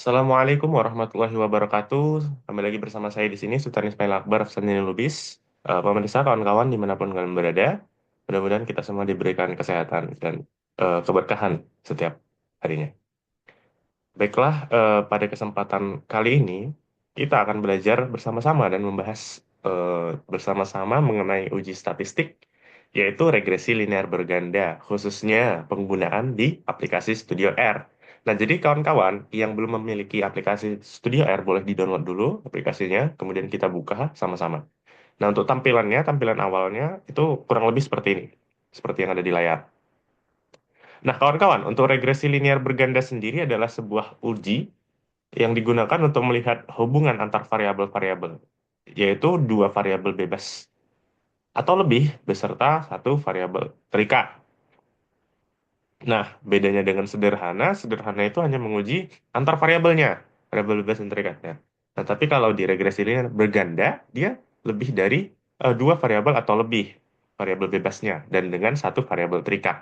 Assalamualaikum warahmatullahi wabarakatuh. Kembali lagi bersama saya di sini, Sultan Ismail Akbar Afsani Lubis. Pemirsa, kawan-kawan dimanapun kalian berada, mudah-mudahan kita semua diberikan kesehatan dan keberkahan setiap harinya. Baiklah, pada kesempatan kali ini kita akan belajar bersama-sama dan membahas bersama-sama mengenai uji statistik, yaitu regresi linear berganda, khususnya penggunaan di aplikasi Studio R. Nah, jadi kawan-kawan yang belum memiliki aplikasi Studio R boleh di-download dulu aplikasinya, kemudian kita buka sama-sama. Nah, untuk tampilannya, tampilan awalnya itu kurang lebih seperti ini, seperti yang ada di layar. Nah, kawan-kawan, untuk regresi linear berganda sendiri adalah sebuah uji yang digunakan untuk melihat hubungan antar variabel-variabel, yaitu dua variabel bebas atau lebih beserta satu variabel terikat. Nah, bedanya dengan sederhana, sederhana itu hanya menguji antar variabelnya, variabel bebas dan terikatnya. Nah, tapi kalau di regresi linear berganda, dia lebih dari dua variabel atau lebih variabel bebasnya dan dengan satu variabel terikat.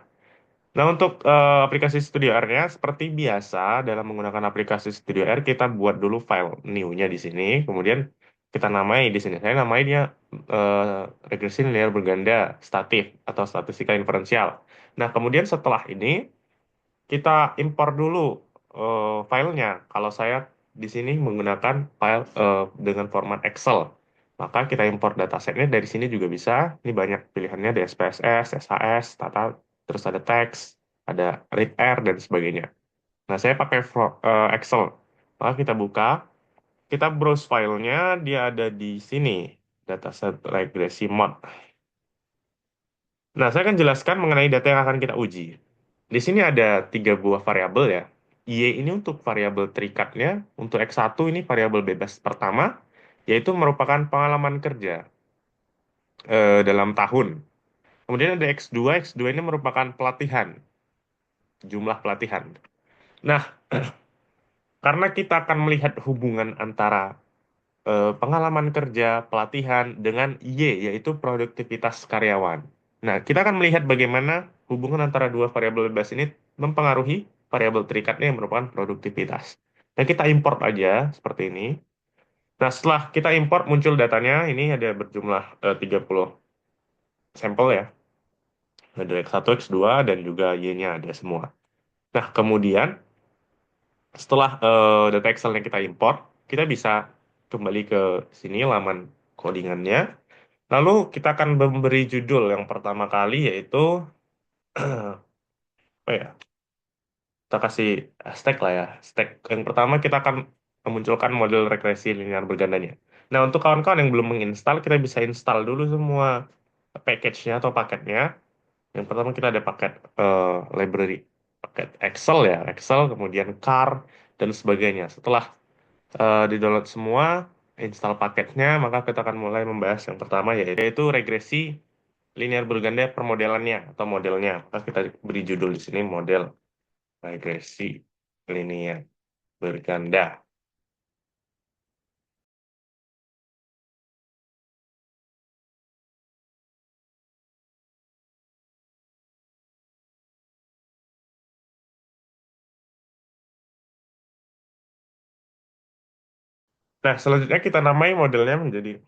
Nah, untuk aplikasi Studio R-nya, seperti biasa dalam menggunakan aplikasi Studio R, kita buat dulu file new-nya di sini, kemudian kita namai di sini. Saya namai dia regresi linear berganda statif atau statistika inferensial. Nah, kemudian setelah ini, kita impor dulu filenya. Kalau saya di sini menggunakan file dengan format Excel, maka kita impor datasetnya dari sini juga bisa. Ini banyak pilihannya, ada SPSS, SHS, Tata, terus ada teks, ada read-r, dan sebagainya. Nah, saya pakai Excel. Maka kita buka, kita browse filenya, dia ada di sini, dataset regresi mod. Nah, saya akan jelaskan mengenai data yang akan kita uji. Di sini ada tiga buah variabel ya. Y ini untuk variabel terikatnya, untuk X1 ini variabel bebas pertama, yaitu merupakan pengalaman kerja dalam tahun. Kemudian ada X2, X2 ini merupakan pelatihan, jumlah pelatihan. Nah, karena kita akan melihat hubungan antara pengalaman kerja, pelatihan, dengan Y, yaitu produktivitas karyawan. Nah, kita akan melihat bagaimana hubungan antara dua variabel bebas ini mempengaruhi variabel terikatnya yang merupakan produktivitas. Nah, kita import aja seperti ini. Nah, setelah kita import, muncul datanya. Ini ada berjumlah 30 sampel ya. Ada X1, X2, dan juga Y-nya ada semua. Nah, kemudian setelah data Excel yang kita import, kita bisa kembali ke sini, laman codingannya. Lalu kita akan memberi judul yang pertama kali yaitu apa ya? Kita kasih hashtag lah ya. Hashtag yang pertama kita akan memunculkan model regresi linear bergandanya. Nah, untuk kawan-kawan yang belum menginstal, kita bisa install dulu semua package-nya atau paketnya. Yang pertama kita ada paket library, paket Excel ya, Excel, kemudian car dan sebagainya. Setelah di-download semua, install paketnya, maka kita akan mulai membahas yang pertama yaitu regresi linear berganda permodelannya atau modelnya. Maka kita beri judul di sini model regresi linear berganda. Nah, selanjutnya kita namai modelnya menjadi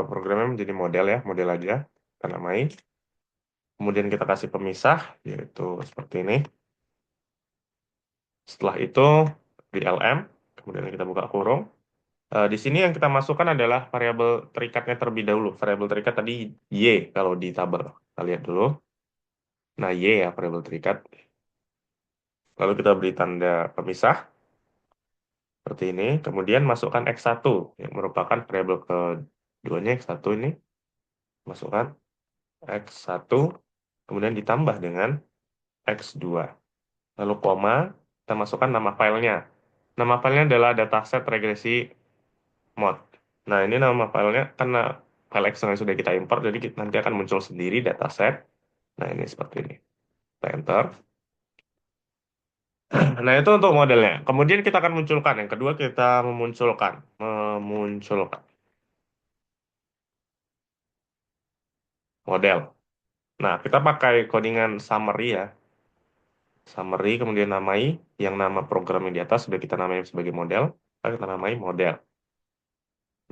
programnya menjadi model ya, model aja. Kita namai. Kemudian kita kasih pemisah yaitu seperti ini. Setelah itu di LM, kemudian kita buka kurung. Di sini yang kita masukkan adalah variabel terikatnya terlebih dahulu. Variabel terikat tadi Y kalau di tabel. Kita lihat dulu. Nah, Y ya variabel terikat. Lalu kita beri tanda pemisah seperti ini. Kemudian masukkan X1 yang merupakan variabel keduanya X1 ini. Masukkan X1 kemudian ditambah dengan X2. Lalu koma, kita masukkan nama filenya. Nama filenya adalah dataset regresi mod. Nah, ini nama filenya karena file Excel yang sudah kita import, jadi nanti akan muncul sendiri dataset. Nah, ini seperti ini. Kita enter. Nah, itu untuk modelnya. Kemudian kita akan munculkan. Yang kedua, kita memunculkan model. Nah, kita pakai codingan summary ya. summary, kemudian namai yang nama program yang di atas sudah kita namai sebagai model, kita namai model.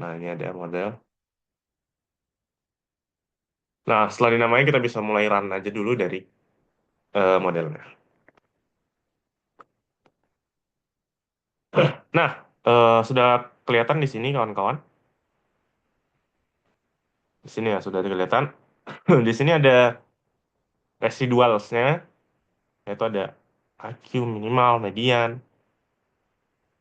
Nah, ini ada model. Nah, setelah dinamai kita bisa mulai run aja dulu dari modelnya. Nah, sudah kelihatan di sini kawan-kawan. Di sini ya sudah kelihatan. Di sini ada residualsnya, yaitu ada AQ minimal, median,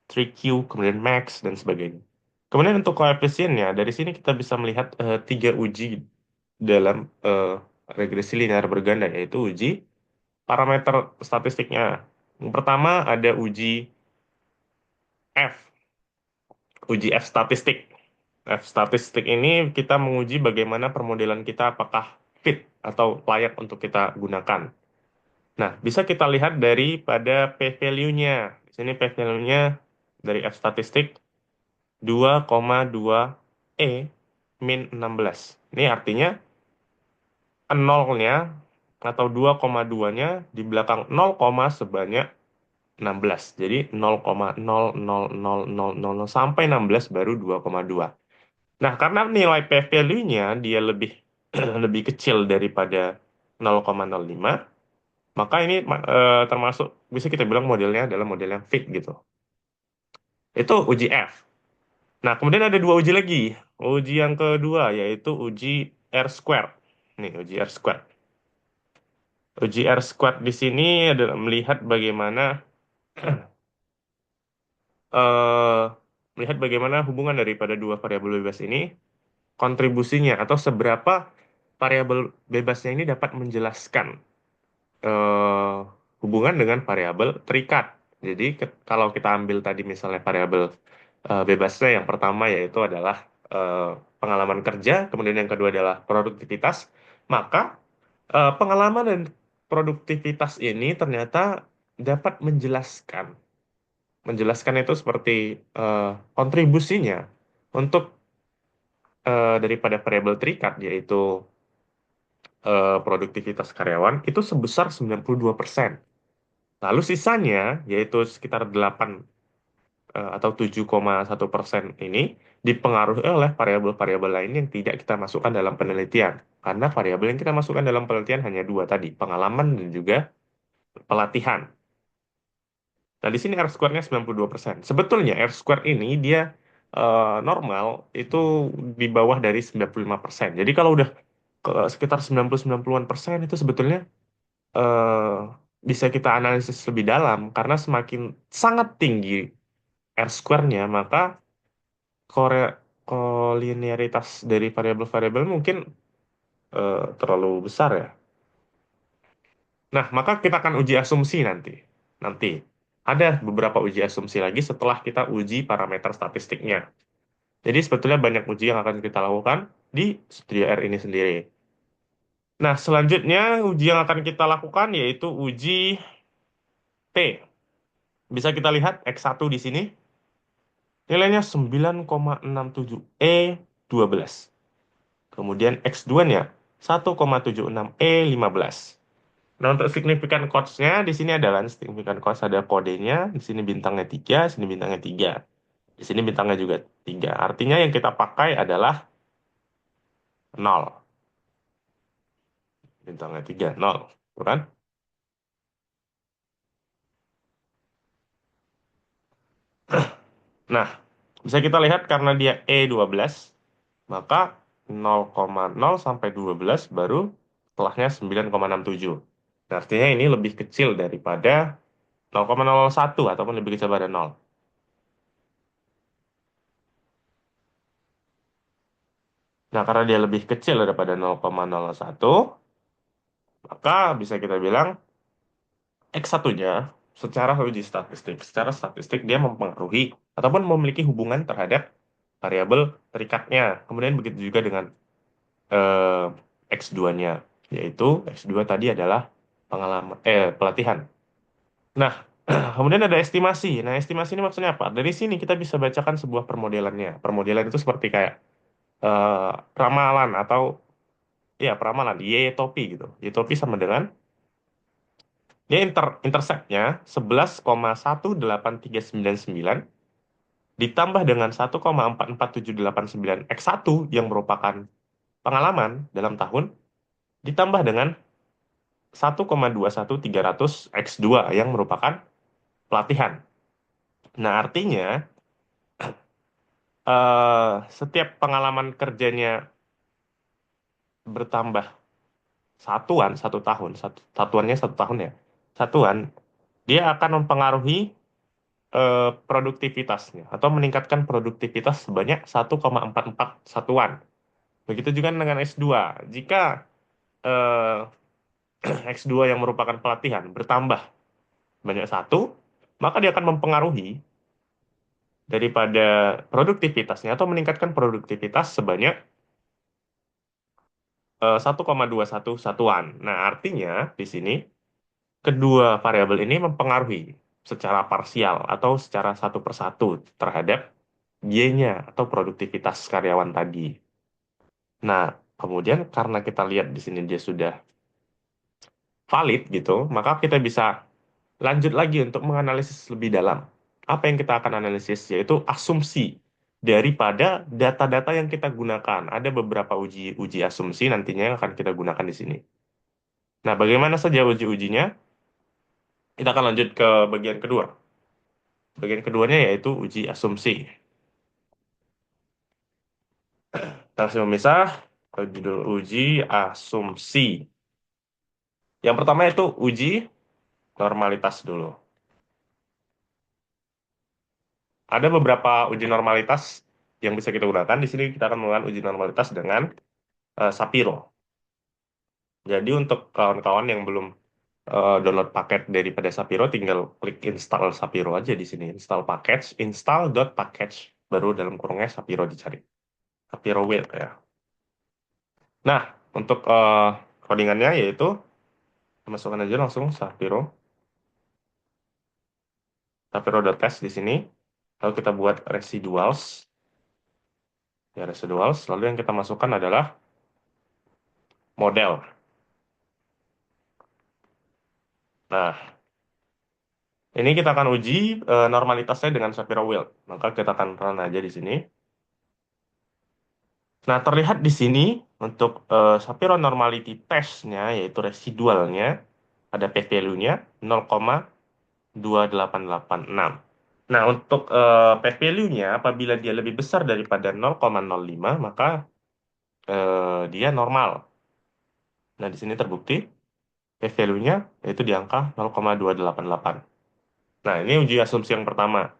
3Q, kemudian max, dan sebagainya. Kemudian untuk koefisiennya, dari sini kita bisa melihat tiga uji dalam regresi linear berganda, yaitu uji parameter statistiknya. Yang pertama ada F, uji F statistik. F statistik ini kita menguji bagaimana permodelan kita apakah fit atau layak untuk kita gunakan. Nah, bisa kita lihat daripada p-value-nya. Di sini p-value-nya dari F statistik 2,2 E min 16. Ini artinya nolnya atau 2,2-nya di belakang 0, sebanyak 16. Jadi 0,00000 sampai 16 baru 2,2. Nah, karena nilai p-value-nya dia lebih lebih kecil daripada 0,05, maka ini termasuk bisa kita bilang modelnya adalah model yang fit gitu. Itu uji F. Nah, kemudian ada dua uji lagi. Uji yang kedua yaitu uji R square. Nih, uji R square. Uji R square di sini adalah melihat bagaimana eh, melihat bagaimana hubungan daripada dua variabel bebas ini, kontribusinya atau seberapa variabel bebasnya ini dapat menjelaskan eh, hubungan dengan variabel terikat. Jadi kalau kita ambil tadi misalnya variabel bebasnya yang pertama yaitu adalah eh, pengalaman kerja, kemudian yang kedua adalah produktivitas, maka pengalaman dan produktivitas ini ternyata dapat menjelaskan. Menjelaskan itu seperti eh, kontribusinya untuk daripada variabel terikat yaitu produktivitas karyawan itu sebesar 92%. Lalu sisanya, yaitu sekitar 8 atau 7,1% ini dipengaruhi oleh variabel-variabel lain yang tidak kita masukkan dalam penelitian. Karena variabel yang kita masukkan dalam penelitian hanya dua tadi, pengalaman dan juga pelatihan. Nah, di sini R square-nya 92%. Sebetulnya R square ini dia normal itu di bawah dari 95%. Jadi kalau udah ke sekitar 90-90-an% itu sebetulnya eh, bisa kita analisis lebih dalam karena semakin sangat tinggi R square-nya maka kore kolinearitas dari variabel-variabel mungkin terlalu besar ya. Nah, maka kita akan uji asumsi nanti. Nanti ada beberapa uji asumsi lagi setelah kita uji parameter statistiknya. Jadi sebetulnya banyak uji yang akan kita lakukan di studio R ini sendiri. Nah, selanjutnya uji yang akan kita lakukan yaitu uji T. Bisa kita lihat X1 di sini. Nilainya 9,67 E12. Kemudian X2-nya 1,76 E15. Nah, untuk signifikan codes-nya di sini adalah signifikan codes ada kodenya, di sini bintangnya 3, di sini bintangnya 3. Di sini bintangnya juga 3. Artinya yang kita pakai adalah 0. Bintangnya 3, 0. Tuh kan? Nah, bisa kita lihat karena dia E12, maka 0,0 sampai 12 baru setelahnya 9,67. Nah, artinya ini lebih kecil daripada 0,01 ataupun lebih kecil pada 0. Nah, karena dia lebih kecil daripada 0,01, maka bisa kita bilang X1-nya secara uji statistik, secara statistik dia mempengaruhi ataupun memiliki hubungan terhadap variabel terikatnya. Kemudian begitu juga dengan X2-nya, yaitu X2 tadi adalah pengalaman pelatihan. Nah, kemudian ada estimasi. Nah, estimasi ini maksudnya apa? Dari sini kita bisa bacakan sebuah permodelannya. Permodelan itu seperti kayak eh, ramalan atau ya peramalan, Y topi gitu. Y topi sama dengan Dia interceptnya 11,18399 ditambah dengan 1,44789 x 1 yang merupakan pengalaman dalam tahun ditambah dengan 1,21300 x 2 yang merupakan pelatihan. Nah, artinya setiap pengalaman kerjanya bertambah satuan 1 tahun, satuannya 1 tahun ya. Satuan, dia akan mempengaruhi produktivitasnya atau meningkatkan produktivitas sebanyak 1,44 satuan. Begitu juga dengan S2. Jika X2 yang merupakan pelatihan bertambah banyak satu, maka dia akan mempengaruhi daripada produktivitasnya atau meningkatkan produktivitas sebanyak 1,21 satuan. Nah, artinya di sini kedua variabel ini mempengaruhi secara parsial atau secara satu persatu terhadap Y-nya atau produktivitas karyawan tadi. Nah, kemudian karena kita lihat di sini dia sudah valid gitu, maka kita bisa lanjut lagi untuk menganalisis lebih dalam. Apa yang kita akan analisis yaitu asumsi daripada data-data yang kita gunakan. Ada beberapa uji asumsi nantinya yang akan kita gunakan di sini. Nah, bagaimana saja uji-ujinya? Kita akan lanjut ke bagian kedua. Bagian keduanya yaitu uji asumsi. Kita langsung memisah ke judul uji asumsi. Yang pertama itu uji normalitas dulu. Ada beberapa uji normalitas yang bisa kita gunakan. Di sini kita akan menggunakan uji normalitas dengan Sapiro. Jadi untuk kawan-kawan yang belum download paket daripada Sapiro, tinggal klik install Sapiro aja di sini. Install package, install.package, baru dalam kurungnya Sapiro dicari. Sapiro Wait ya. Nah, untuk codingannya yaitu masukkan aja langsung Sapiro.test di sini. Lalu kita buat residuals, ya residuals. Lalu yang kita masukkan adalah model. Nah, ini kita akan uji normalitasnya dengan Shapiro Wilt. Maka kita akan run aja di sini. Nah, terlihat di sini untuk Shapiro normality test-nya, yaitu residualnya, ada p-value-nya 0,2886. Nah, untuk p-value-nya, apabila dia lebih besar daripada 0,05, maka dia normal. Nah, di sini terbukti p-value-nya yaitu di angka 0,288. Nah, ini uji asumsi yang pertama.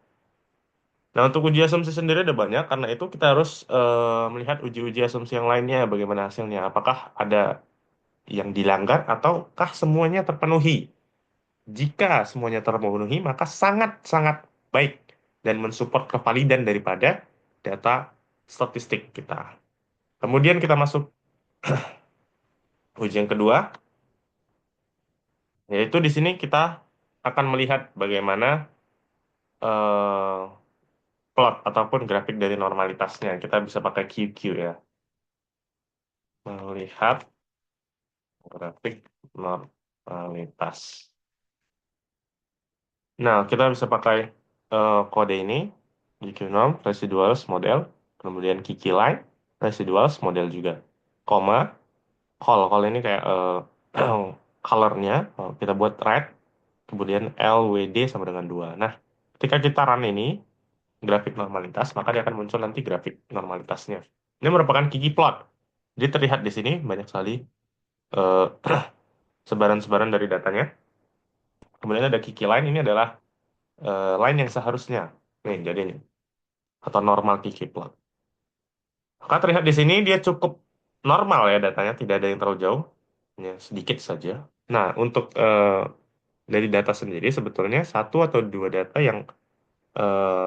Nah, untuk uji asumsi sendiri ada banyak, karena itu kita harus melihat uji-uji asumsi yang lainnya, bagaimana hasilnya. Apakah ada yang dilanggar, ataukah semuanya terpenuhi. Jika semuanya terpenuhi, maka sangat-sangat baik dan mensupport kevalidan daripada data statistik kita. Kemudian kita masuk uji yang kedua, yaitu di sini kita akan melihat bagaimana eh, plot ataupun grafik dari normalitasnya. Kita bisa pakai QQ ya. Melihat grafik normalitas. Nah, kita bisa pakai kode ini, GQ-norm, residuals, model, kemudian Kiki line, residuals, model juga. Koma, call ini kayak colornya, kita buat red, kemudian LWD sama dengan 2. Nah, ketika kita run ini, grafik normalitas, maka dia akan muncul nanti grafik normalitasnya. Ini merupakan Kiki plot. Jadi terlihat di sini banyak sekali eh, sebaran-sebaran dari datanya. Kemudian ada Kiki line, ini adalah line yang seharusnya. Nih, jadi ini. Atau normal Kiki plot. Maka terlihat di sini dia cukup normal ya datanya, tidak ada yang terlalu jauh. Hanya sedikit saja. Nah, untuk dari data sendiri sebetulnya satu atau dua data yang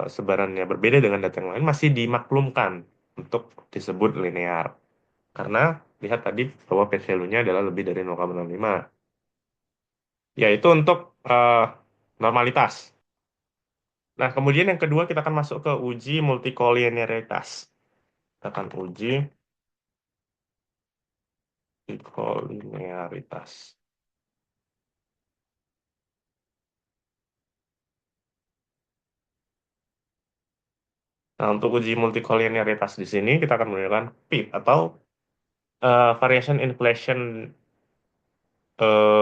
sebarannya berbeda dengan data yang lain masih dimaklumkan untuk disebut linear. Karena lihat tadi bahwa p value-nya adalah lebih dari 0,05. Yaitu untuk normalitas. Nah, kemudian yang kedua kita akan masuk ke uji multikolinearitas. Kita akan uji multikolinearitas. Nah, untuk uji multikolinearitas di sini kita akan menggunakan PIP atau variation inflation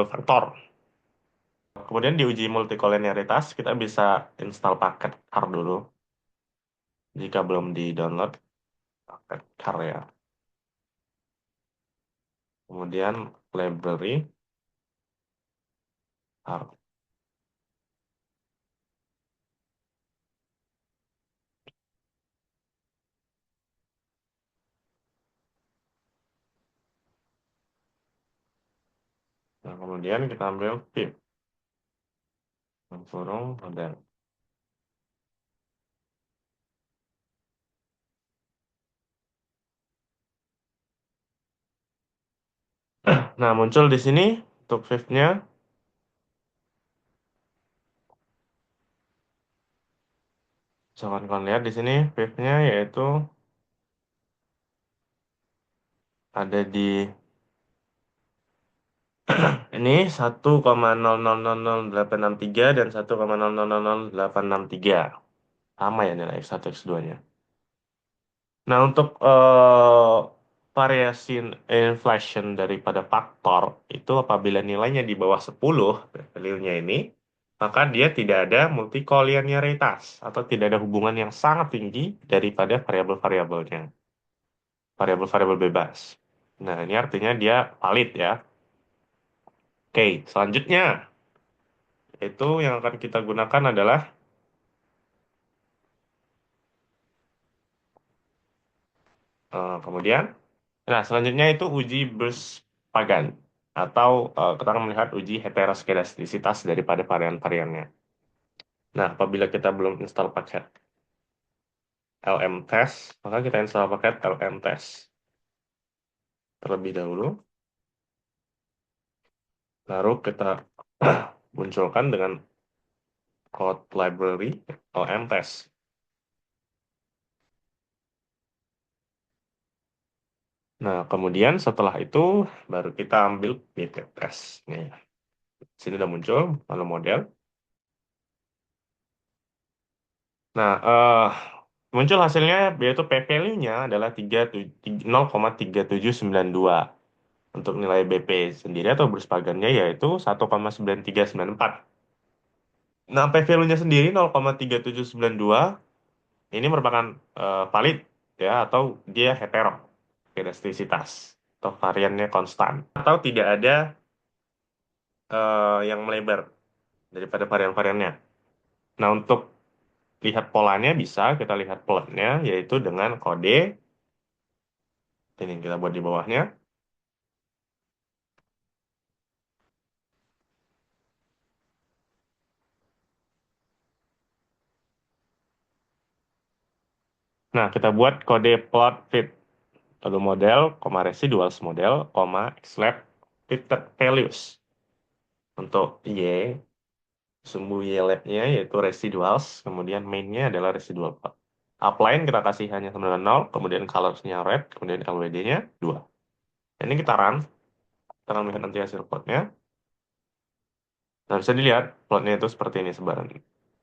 faktor. Kemudian di uji multikolinearitas kita bisa install paket CAR dulu jika belum di-download paket CAR ya. Kemudian library CAR. Nah, kemudian kita ambil PIP, kurung model. Nah, muncul di sini untuk Viv-nya. Misalkan kalian lihat di sini Viv-nya yaitu ada di ini 1,00000863 dan 1,00000863. Sama ya nilai X1 X2-nya. Nah, untuk variasi inflation daripada faktor itu apabila nilainya di bawah 10 value-nya ini, maka dia tidak ada multikolinearitas atau tidak ada hubungan yang sangat tinggi daripada variabel-variabelnya, variabel-variabel bebas. Nah, ini artinya dia valid ya. Oke, selanjutnya itu yang akan kita gunakan adalah kemudian. Nah, selanjutnya itu uji Pagan atau kita akan melihat uji heteroskedastisitas daripada varian-variannya. Nah, apabila kita belum install paket lmtest, maka kita install paket lmtest terlebih dahulu. Lalu kita munculkan dengan code library lmtest. Nah, kemudian setelah itu baru kita ambil PT test. Nih, sini udah muncul lalu model. Nah, muncul hasilnya yaitu p-value-nya adalah 0,3792 untuk nilai BP sendiri atau Pagannya yaitu 1,9394. Nah, p-value-nya sendiri 0,3792 ini merupakan valid ya atau dia hetero kedastisitas atau variannya konstan atau tidak ada yang melebar daripada varian-variannya. Nah, untuk lihat polanya bisa kita lihat plotnya yaitu dengan kode ini kita buat di bawahnya. Nah, kita buat kode plot fit lalu model, residuals model, xlab fitted values. Untuk Y, sumbu Y lab-nya yaitu residuals, kemudian main-nya adalah residual plot. Upline kita kasih hanya sama dengan 0, kemudian colors-nya red, kemudian LWD-nya 2. Ini kita run, kita akan melihat nanti hasil plotnya. Nah, bisa dilihat plotnya itu seperti ini sebaran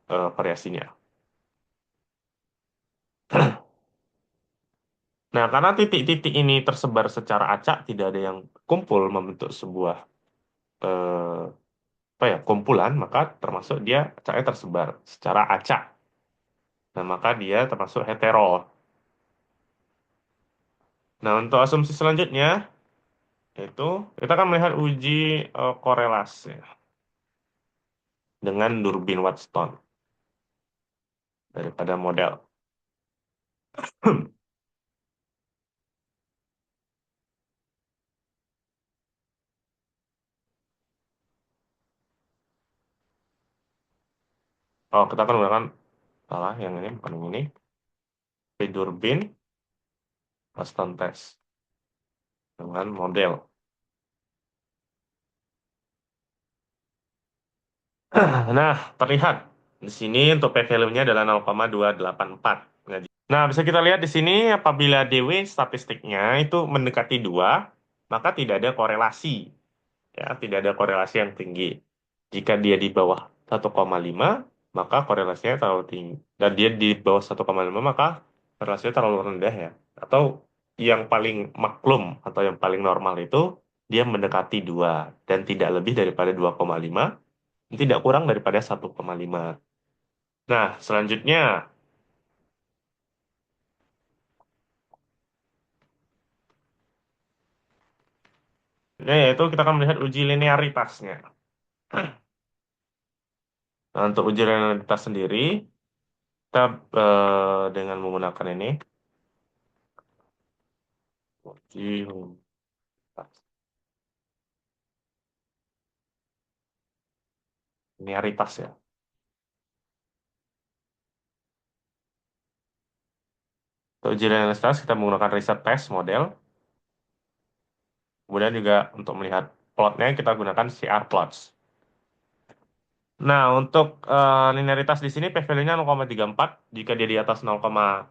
variasinya. Nah, karena titik-titik ini tersebar secara acak, tidak ada yang kumpul membentuk sebuah eh, apa ya kumpulan, maka termasuk dia acaknya tersebar secara acak. Nah, maka dia termasuk hetero. Nah, untuk asumsi selanjutnya itu kita akan melihat uji korelasi dengan Durbin Watson daripada model. Oh, kita akan menggunakan salah yang ini bukan yang ini. Durbin Watson test dengan model. Nah, terlihat di sini untuk p-value-nya adalah 0,284. Nah, bisa kita lihat di sini apabila DW statistiknya itu mendekati 2, maka tidak ada korelasi. Ya, tidak ada korelasi yang tinggi. Jika dia di bawah 1,5, maka korelasinya terlalu tinggi. Dan dia di bawah 1,5, maka rasio terlalu rendah ya. Atau yang paling maklum atau yang paling normal itu dia mendekati 2 dan tidak lebih daripada 2,5, tidak kurang daripada 1,5. Nah, selanjutnya, ini yaitu kita akan melihat uji linearitasnya. Nah, untuk uji linearitas sendiri, kita dengan menggunakan ini, uji linearitas ya. Untuk uji linearitas, kita menggunakan riset test model. Kemudian juga untuk melihat plotnya, kita gunakan CR plots. Nah, untuk linearitas di sini p-value-nya 0,34. Jika dia di atas 0,05,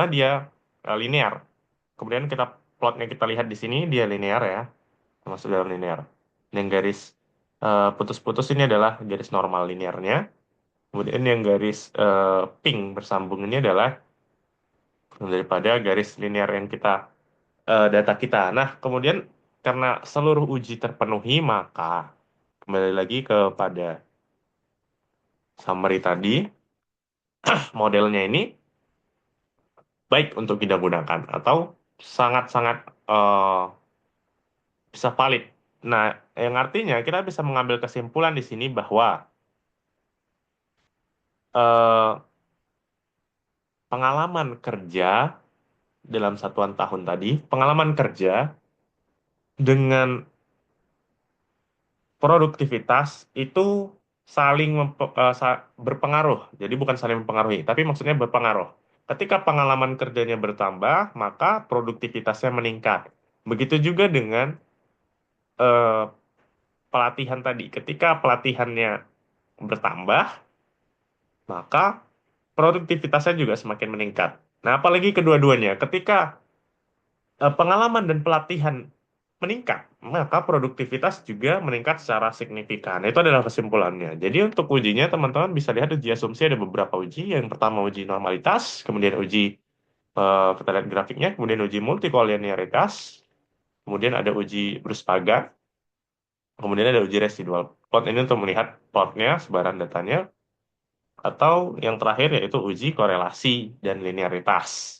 dia linear. Kemudian kita plotnya kita lihat di sini, dia linear ya, masuk dalam linear. Yang garis putus-putus ini adalah garis normal linearnya. Kemudian yang garis pink bersambung ini adalah daripada garis linear yang kita data kita. Nah, kemudian karena seluruh uji terpenuhi, maka kembali lagi kepada summary tadi, modelnya ini baik untuk kita gunakan atau sangat-sangat eh, bisa valid. Nah, yang artinya kita bisa mengambil kesimpulan di sini bahwa eh, pengalaman kerja dalam satuan tahun tadi, pengalaman kerja dengan produktivitas itu saling berpengaruh. Jadi bukan saling mempengaruhi, tapi maksudnya berpengaruh. Ketika pengalaman kerjanya bertambah, maka produktivitasnya meningkat. Begitu juga dengan eh, pelatihan tadi. Ketika pelatihannya bertambah, maka produktivitasnya juga semakin meningkat. Nah, apalagi kedua-duanya, ketika pengalaman dan pelatihan meningkat, maka produktivitas juga meningkat secara signifikan. Itu adalah kesimpulannya. Jadi untuk ujinya, teman-teman bisa lihat uji asumsi ada beberapa uji. Yang pertama uji normalitas, kemudian uji kita lihat grafiknya, kemudian uji multikolinearitas, kemudian ada uji Bruce-Pagan, kemudian ada uji residual plot ini untuk melihat plotnya, sebaran datanya, atau yang terakhir yaitu uji korelasi dan linearitas.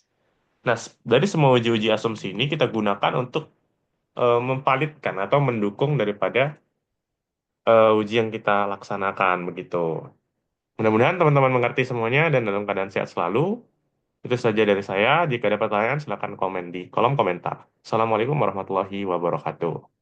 Nah, dari semua uji-uji asumsi ini kita gunakan untuk memvalidkan atau mendukung daripada uji yang kita laksanakan begitu. Mudah-mudahan teman-teman mengerti semuanya dan dalam keadaan sehat selalu. Itu saja dari saya. Jika ada pertanyaan, silakan komen di kolom komentar. Assalamualaikum warahmatullahi wabarakatuh.